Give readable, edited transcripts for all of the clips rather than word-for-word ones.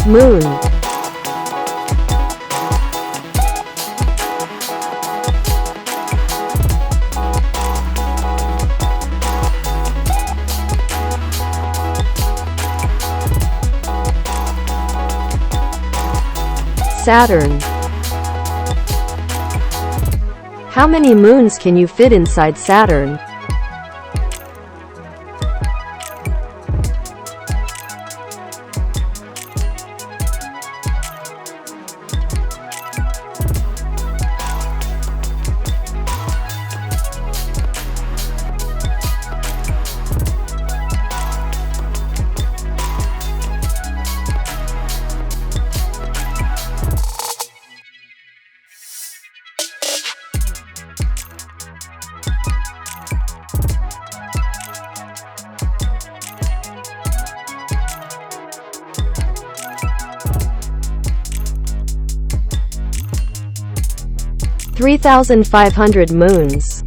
Moon. Saturn. How many moons can you fit inside Saturn? (3,500 moons).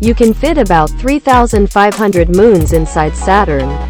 You can fit about 3,500 moons inside Saturn.